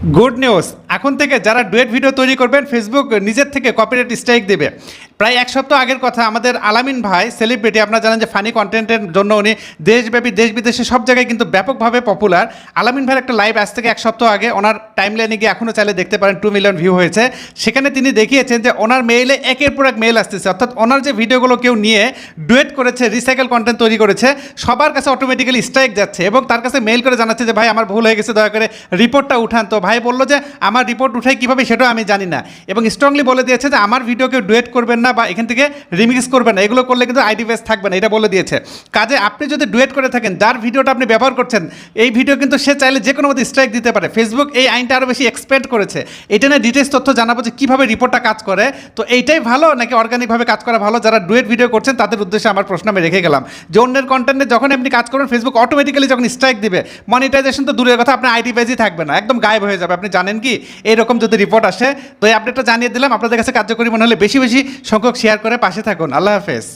Good news, এখন থেকে যারা ডুয়েট ভিডিও তৈরি করবেন ফেসবুক নিজের থেকে কপিরাইট স্ট্রাইক দেবে। প্রায় এক সপ্তাহ আগের কথা, আমাদের আলামিন ভাই সেলিব্রিটি, আপনারা জানেন যে ফানি কন্টেন্টের জন্য উনি দেশব্যাপী দেশ বিদেশে সব জায়গায় কিন্তু ব্যাপকভাবে পপুলার। আলামিন ভাইয়ের একটা লাইভ আজ থেকে এক সপ্তাহ আগে ওনার টাইমলাইনে গিয়ে এখনও চাইলে দেখতে পারেন 2 মিলিয়ন ভিউ হয়েছে। সেখানে তিনি দেখিয়েছেন যে ওনার মেইলে একের পর এক মেইল আসতেছে, অর্থাৎ ওনার যে ভিডিওগুলো কেউ নিয়ে ডুয়েট করেছে, রিসাইকেল কন্টেন্ট তৈরি করেছে, সবার কাছে অটোমেটিক্যালি স্ট্রাইক যাচ্ছে এবং তার কাছে মেইল করে জানাচ্ছে যে ভাই আমার ভুল হয়ে গেছে, দয়া করে রিপোর্টটা উঠান। তো ভাই বললো যে আমার রিপোর্ট উঠাই কীভাবে সেটাও আমি জানি না, এবং স্ট্রংলি বলে দিয়েছে যে আমার ভিডিও কেউ ডুয়েট করবেন না বা এখান থেকে রিমিক্স করবেন না, এগুলো করলে কিন্তু আইডি বেস থাকবে না, এটা বলে দিয়েছে। কাজে আপনি যদি ডুয়েট করে থাকেন, যার ভিডিওটা আপনি ব্যবহার করছেন, এই ভিডিও কিন্তু সে চাইলে যে কোনো মতো স্ট্রাইক দিতে পারে। ফেসবুক এই আইনটা আরও বেশি এক্সপেন্ড করেছে। এটা নিয়ে ডিটেলস তথ্য জানাবো যে কীভাবে রিপোর্টটা কাজ করে। তো এইটাই ভালো নাকি অর্গানিকভাবে কাজ করা ভালো? যারা ডুয়েট ভিডিও করছেন তাদের উদ্দেশ্যে আমার প্রশ্ন আমি রেখে গেলাম যে অন্যের কন্টেন্টে যখন আপনি কাজ করবেন, ফেসবুক অটোমেটিক্যালি যখন স্ট্রাইক দিবে, মনিটাইজেশন তো দূরের কথা, আপনার আইডি বেজই থাকবে না, একদম গায়েব হয়ে যাবে। আপনি জানেন কি এইরকম যদি রিপোর্ট আসে? তো এই আপডেটটা জানিয়ে দিলাম। আপনাদের কাছে কার্যকরী মনে হলে বেশি বেশি সংখ্যক শেয়ার করে পাশে থাকুন। আল্লাহ হাফেজ।